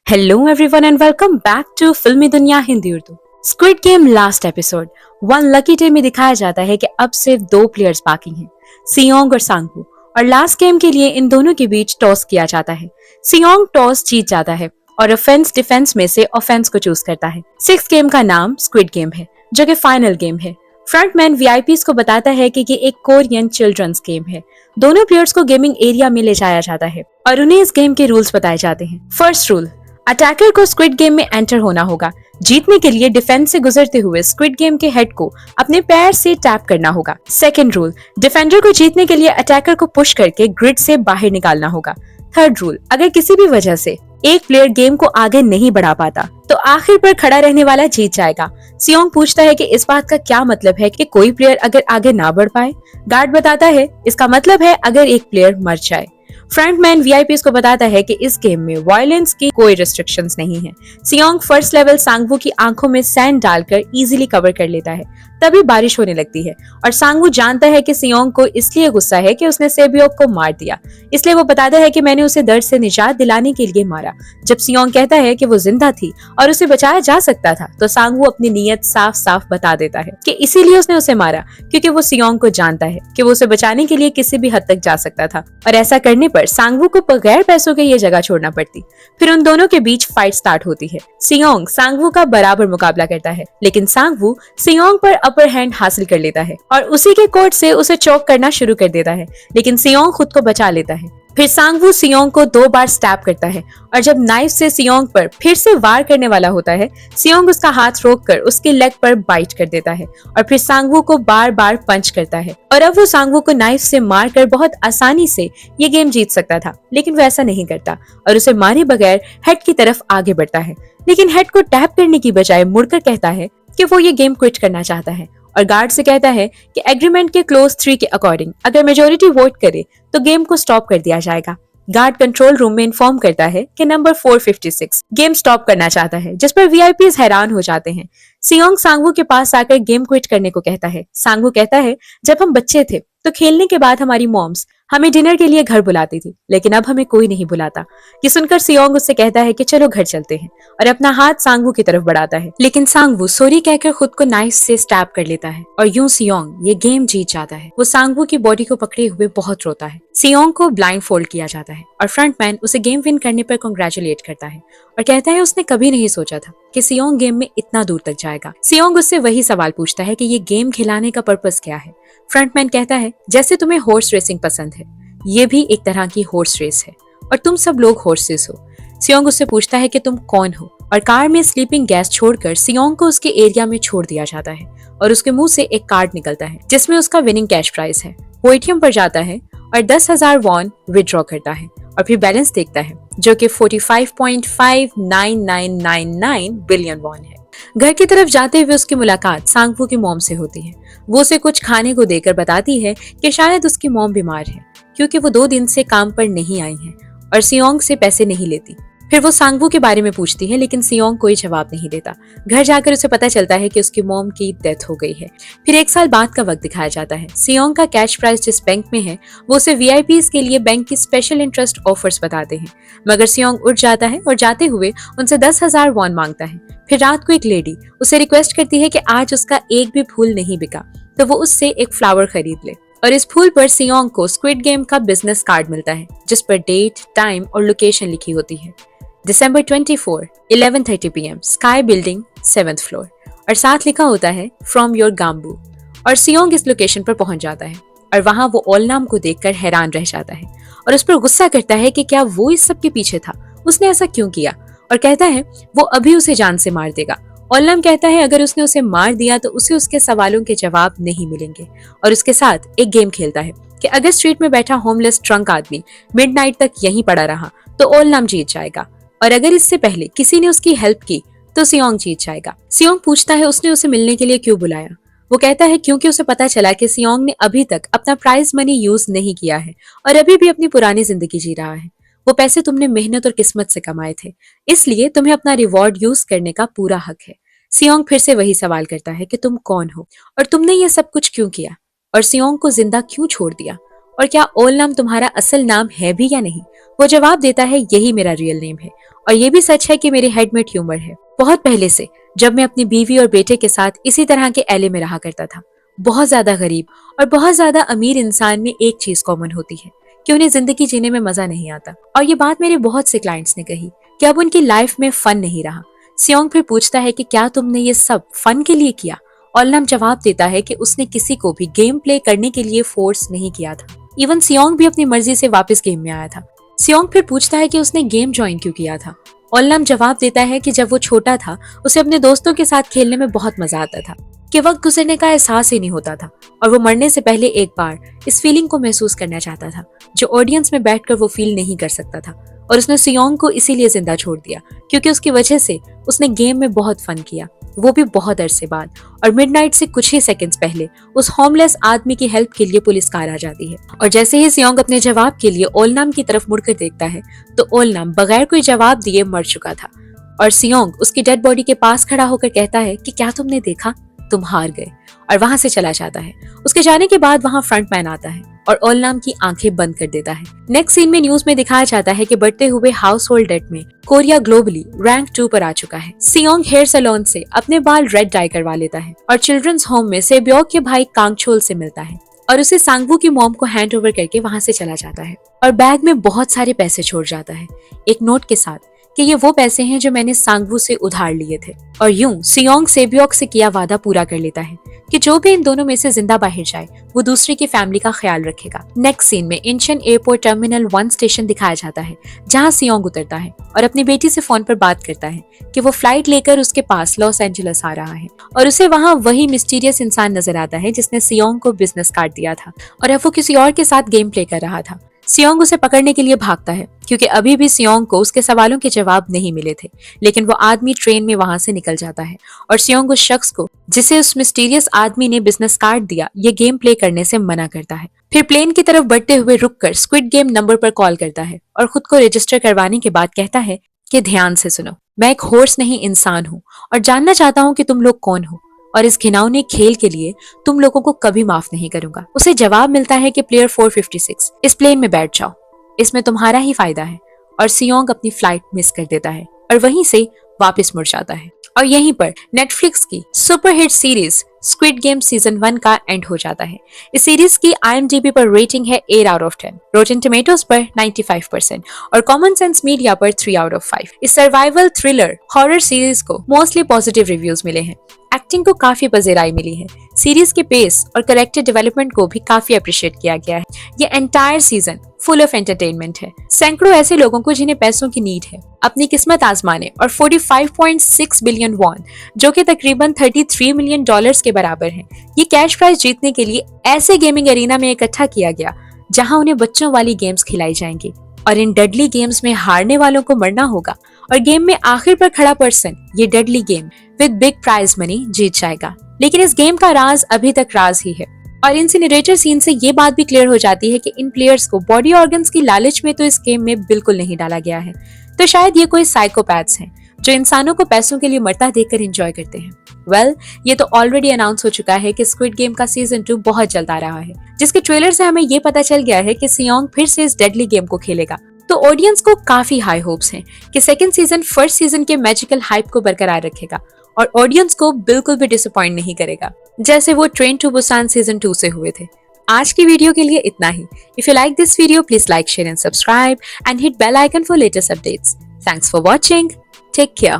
Hello everyone and welcome back to Filmy Duniya Hindi Urdu. Squid game last episode one lucky day में दिखाया जाता है कि अब सिर्फ दो प्लेयर्स बाकी हैं, सियोंग और सांगवू। और लास्ट गेम के लिए इन दोनों के बीच टॉस किया जाता है। सियोंग टॉस जीत जाता है और ऑफेंस डिफेंस में से ऑफेंस को चूज करता है। सिक्स गेम का नाम स्क्विड गेम है, जो कि फाइनल गेम है। फ्रंटमैन वीआईपीज को बताता है कि ये एक कोरियन चिल्ड्रंस गेम है। दोनों प्लेयर्स को गेमिंग एरिया में ले जाया जाता है और उन्हें इस गेम के रूल्स बताए जाते हैं। फर्स्ट रूल, अटैकर को स्क्विड गेम में एंटर होना होगा। जीतने के लिए डिफेंस से गुजरते हुए स्क्विड गेम के हेड को अपने पैर से टैप करना होगा। सेकंड रूल, डिफेंडर को जीतने के लिए अटैकर को पुश करके ग्रिड से बाहर निकालना होगा। थर्ड रूल, अगर किसी भी वजह से एक प्लेयर गेम को आगे नहीं बढ़ा पाता तो आखिर पर खड़ा रहने वाला जीत जाएगा। सियोंग पूछता है कि इस बात का क्या मतलब है कि कोई प्लेयर अगर आगे ना बढ़ पाए। गार्ड बताता है इसका मतलब है अगर एक प्लेयर मर जाए। फ्रंटमैन वीआईपीज को बताता है कि इस गेम में वायलेंस की कोई रिस्ट्रिक्शंस नहीं है। सियोंग फर्स्ट लेवल सांगवू की आंखों में सैंड डालकर इजीली कवर कर लेता है। तभी बारिश होने लगती है और सांगवू जानता है कि सियोंग को इसलिए गुस्सा है कि उसने सेबियोक को मार दिया। इसलिए वो बताता है कि मैंने उसे दर्द से निजात दिलाने के लिए मारा। जब सियोंग कहता है कि वो जिंदा थी और उसे बचाया जा सकता था तो सांगवू अपनी नीयत साफ साफ बता देता है कि इसीलिए उसने उसे मारा क्योंकि वो सियोंग को जानता है कि वो उसे बचाने के लिए किसी भी हद तक जा सकता था और ऐसा करने पर सांगवू को बगैर पैसों के ये जगह छोड़ना पड़ती। फिर उन दोनों के बीच फाइट स्टार्ट होती है। सियोंग सांगवू का बराबर मुकाबला करता है, लेकिन सांगवू सियोंग पर अपर हैंड हासिल कर लेता है और उसी के कोर्ट से उसे चोक करना शुरू कर देता है, लेकिन सियोंग खुद को बचा लेता है। फिर सांगवू सियोंग को 2 बार स्टैब करता है और जब नाइफ से सियोंग पर फिर से वार करने वाला होता है, सियोंग उसका हाथ रोककर उसके लेग पर बाइट कर देता है और फिर सांगवू को बार बार पंच करता है। और अब वो सांगवू को नाइफ से मारकर बहुत आसानी से ये गेम जीत सकता था, लेकिन वो ऐसा नहीं करता और उसे मारे बगैर हेड की तरफ आगे बढ़ता है। लेकिन हेड को टैप करने की बजाय मुड़कर कहता है कि वो ये गेम क्विट करना चाहता है और गार्ड से कहता है कि एग्रीमेंट के क्लोज 3 के अकॉर्डिंग अगर मेजोरिटी वोट करे तो गेम को स्टॉप कर दिया जाएगा। गार्ड कंट्रोल रूम में इन्फॉर्म करता है कि नंबर 456 गेम स्टॉप करना चाहता है, जिस पर वीआईपीज हैरान हो जाते हैं। सियोंग सांगवू के पास आकर गेम क्विट करने को कहता है। सांगवू कहता है जब हम बच्चे थे तो खेलने के बाद हमारी मॉम्स हमें डिनर के लिए घर बुलाती थी, लेकिन अब हमें कोई नहीं बुलाता। ये सुनकर सियोंग उससे कहता है कि चलो घर चलते हैं और अपना हाथ सांगवू की तरफ बढ़ाता है, लेकिन सांगवू सॉरी कहकर खुद को नाइफ से स्टैब कर लेता है और यूं सियोंग ये गेम जीत जाता है। वो सांगवू की बॉडी को पकड़े हुए बहुत रोता है। सियोंग को ब्लाइंड फोल्ड किया जाता है और फ्रंटमैन उसे गेम विन करने पर कांग्रेचुलेट करता है और कहता है उसने कभी नहीं सोचा था कि सियोंग गेम में इतना दूर तक जाएगा। सियोंग उससे वही सवाल पूछता है कि ये गेम खिलाने का पर्पस क्या है। फ्रंटमैन कहता है जैसे तुम्हें हॉर्स रेसिंग पसंद है, ये भी एक तरह की हॉर्स रेस है और तुम सब लोग हॉर्सेस हो। सियोंग उससे पूछता है कि तुम कौन हो और कार में स्लीपिंग गैस छोड़कर सियोंग को उसके एरिया में छोड़ दिया जाता है और उसके मुंह से एक कार्ड निकलता है जिसमें उसका विनिंग कैश प्राइज है। वो एटीएम पर जाता है और 10,000 वॉन विदड्रॉ करता है और फिर बैलेंस देखता है जो कि 45.59999 बिलियन वॉन है। घर की तरफ जाते हुए उसकी मुलाकात सांगवू की मॉम से होती है। वो उसे कुछ खाने को देकर बताती है कि शायद उसकी मॉम बीमार है क्योंकि वो 2 दिन से काम पर नहीं आई है और सियोंग से पैसे नहीं लेती। फिर वो सांगवू के बारे में पूछती है, लेकिन सियोंग कोई जवाब नहीं देता। घर जाकर उसे पता चलता है कि उसकी मॉम की डेथ हो गई है। फिर 1 साल बाद का वक्त दिखाया जाता है। सियोंग का कैश प्राइस जिस बैंक में है वो उसे वीआईपीज के लिए बैंक की स्पेशल इंटरेस्ट ऑफर्स बताते हैं, मगर सियोंग उठ जाता है और जाते हुए उनसे 10,000 वॉन मांगता है। फिर रात को एक लेडी उसे रिक्वेस्ट करती है कि आज उसका एक भी फूल नहीं बिका तो वो उससे एक फ्लावर खरीद ले और इस फूल पर सियोंग को स्क्विड गेम का बिजनेस कार्ड मिलता है जिस पर डेट, टाइम और लोकेशन लिखी होती है। December 24, 11:30 PM, sky building 7th floor और साथ लिखा होता है फ्रॉम योर गाम्बू। और सियोंग इस लोकेशन पर पहुंच जाता है और वहां वो ओलनाम को देखकर हैरान रह जाता है और उस पर गुस्सा करता है कि क्या वो इस सब के पीछे था, उसने ऐसा क्यों किया, और कहता है वो अभी उसे जान से मार देगा। ओलनाम कहता है अगर उसने उसे मार दिया तो उसे उसके सवालों के जवाब नहीं मिलेंगे और उसके साथ एक गेम खेलता है कि अगर स्ट्रीट में बैठा होमलेस ट्रंक आदमी मिडनाइट तक यहीं पड़ा रहा तो ओलनाम जीत जाएगा और अगर इससे पहले किसी ने उसकी हेल्प की तो सियोंग जीत जाएगा। सियोंग पूछता है उसने उसे मिलने के लिए क्यों बुलाया। वो कहता है क्योंकि उसे पता चला कि सियोंग ने अभी तक अपना प्राइज मनी यूज नहीं किया है और अभी भी अपनी पुरानी जिंदगी जी रहा है। वो पैसे तुमने मेहनत और किस्मत से कमाए थे, इसलिए तुम्हें अपना रिवॉर्ड यूज करने का पूरा हक है। सियोंग फिर से वही सवाल करता है कि तुम कौन हो और तुमने ये सब कुछ क्यों किया और सियोंग को जिंदा क्यों छोड़ दिया। और क्या ओल नाम तुम्हारा असल नाम है भी या नहीं? वो जवाब देता है, यही मेरा रियल नेम है और ये भी सच है कि मेरे हेड में ट्यूमर है। बहुत पहले से, जब मैं अपनी बीवी और बेटे के साथ इसी तरह के एले में रहा करता था। बहुत ज्यादा गरीब और बहुत ज्यादा अमीर इंसान में एक चीज कॉमन होती है कि उन्हें जिंदगी जीने में मजा नहीं आता। और ये बात मेरे बहुत से क्लाइंट्स ने कही कि अब उनकी लाइफ में फन नहीं रहा। सियोंग फिर पूछता है कि क्या तुमने ये सब फन के लिए किया? ओलनाम जवाब देता है कि उसने किसी को भी गेम प्ले करने के लिए फोर्स नहीं किया था। इवन सियोंग भी अपनी मर्जी से वापस गेम में आया था। सियोंग फिर पूछता है कि उसने गेम ज्वाइन क्यों किया था। ओलनाम जवाब देता है कि जब वो छोटा था उसे अपने दोस्तों के साथ खेलने में बहुत मजा आता था, कि वक्त गुजरने का एहसास ही नहीं होता था और वो मरने से पहले एक बार इस फीलिंग को महसूस करना चाहता था जो ऑडियंस में बैठकर वो फील नहीं कर सकता था। और उसने सियोंग को इसीलिए जिंदा छोड़ दिया क्योंकि उसकी वजह से उसने गेम में बहुत फन किया, वो भी बहुत अरसे बाद। और मिडनाइट से कुछ ही सेकंड्स पहले उस होमलेस आदमी की हेल्प के लिए पुलिस कार आ जाती है और जैसे ही सियोंग अपने जवाब के लिए ओलनाम की तरफ मुड़कर देखता है तो ओलनाम बगैर कोई जवाब दिए मर चुका था। और सियोंग उसकी डेड बॉडी के पास खड़ा होकर कहता है कि क्या तुमने देखा, तुम हार गए, और वहां से चला जाता है। उसके जाने के बाद वहां फ्रंटमैन आता है और ओलनाम की आंखें बंद कर देता है। नेक्स्ट सीन में न्यूज में दिखाया जाता है कि बढ़ते हुए हाउस होल्ड डेट में कोरिया ग्लोबली रैंक 2 पर आ चुका है। सियोंग हेयर सैलून से अपने बाल रेड डाई करवा लेता है और चिल्ड्रंस होम में सेब्योक के भाई कांगचोल से मिलता है और उसे सांगवू की मॉम को हैंड ओवर करके वहां से चला जाता है और बैग में बहुत सारे पैसे छोड़ जाता है, एक नोट के साथ कि ये वो पैसे हैं जो मैंने सांगवू से उधार लिए थे। और यूं सियोंग सेब्योक से किया वादा पूरा कर लेता है कि जो भी इन दोनों में से जिंदा बाहर जाए वो दूसरे की फैमिली का ख्याल रखेगा। नेक्स्ट सीन में इंचन एयरपोर्ट टर्मिनल 1 स्टेशन दिखाया जाता है जहां सियोंग उतरता है और अपनी बेटी से फोन पर बात करता है कि वो फ्लाइट लेकर उसके पास लॉस एंजलिस आ रहा है और उसे वहां वही मिस्टीरियस इंसान नजर आता है जिसने सियोंग को बिजनेस कार्ड दिया था और अब वो किसी और के साथ गेम प्ले कर रहा था। सियोंग उसे पकड़ने के लिए भागता है क्योंकि अभी भी सियोंग को उसके सवालों के जवाब नहीं मिले थे, लेकिन वो आदमी ट्रेन में वहां से निकल जाता है और सियोंग उस शख्स को जिसे उस मिस्टीरियस आदमी ने बिजनेस कार्ड दिया ये गेम प्ले करने से मना करता है। फिर प्लेन की तरफ बढ़ते हुए रुककर स्क्विड गेम नंबर पर कॉल करता है और खुद को रजिस्टर करवाने के बाद कहता है कि ध्यान से सुनो, मैं एक होर्स नहीं इंसान हूँ और जानना चाहता हूँ कि तुम लोग कौन हो और इस घिनौने खेल के लिए तुम लोगों को कभी माफ नहीं करूंगा। उसे जवाब मिलता है कि प्लेयर 456 इस प्लेन में बैठ जाओ, इसमें तुम्हारा ही फायदा है। और सियोंग अपनी फ्लाइट मिस कर देता है और वहीं से वापस मुड़ जाता है और यहीं पर नेटफ्लिक्स की superhit series squid game season 1 का एंड हो जाता है। इस सीरीज की IMDb पर रेटिंग है 8 आउट ऑफ 10, रोटेन टोमेटोज पर 95% और कॉमन सेंस मीडिया पर 3 आउट ऑफ 5। इस सर्वाइवल थ्रिलर हॉरर सीरीज को मोस्टली पॉजिटिव रिव्यूज मिले हैं, एक्टिंग को काफी पजेराई मिली है, सीरीज के पेस और कैरेक्टर डेवलपमेंट को भी काफी अप्रिशिएट किया गया है। ये entire season full of entertainment है। सैकड़ों ऐसे लोगों को जिन्हें पैसों की नीड है अपनी किस्मत आजमाने और 45.6 बिलियन वॉन जो कि तकरीबन $33 मिलियन के बराबर है, ये कैश प्राइज जीतने के लिए ऐसे गेमिंग एरिना में इकट्ठा किया गया जहां उन्हें बच्चों वाली गेम्स खिलाई जाएंगी और इन डेडली गेम्स में हारने वालों को मरना होगा और गेम में आखिर पर खड़ा पर्सन ये deadly game with big prize money जीत जाएगा। लेकिन इस गेम का राज अभी तक राज ही है और इंसिनरेटर सीन से ये बात भी क्लियर हो जाती है कि इन प्लेयर्स को बॉडी ऑर्गन्स की लालच में तो इस गेम में बिल्कुल नहीं डाला गया है। तो शायद ये कोई साइकोपैथ्स हैं जो इंसानों को पैसों के लिए मरता देखकर एंजॉय करते हैं। वेल, ये तो ऑलरेडी अनाउंस हो चुका है कि स्क्विड गेम का सीजन 2 बहुत जल्द आ रहा है, जिसके ट्रेलर से हमें ये पता चल गया है कि सियोंग फिर से इस डेडली गेम को खेलेगा। तो ऑडियंस को काफी हाई होप्स हैं कि सेकंड सीजन फर्स्ट सीजन के मैजिकल हाइप को बरकरार रखेगा और ऑडियंस को बिल्कुल भी डिसअपॉइंट नहीं करेगा जैसे वो ट्रेन टू बुसान सीजन 2 से हुए थे। आज की वीडियो के लिए इतना ही। If you like this video please like, share and subscribe and hit bell icon for latest updates. Thanks for watching. Take care.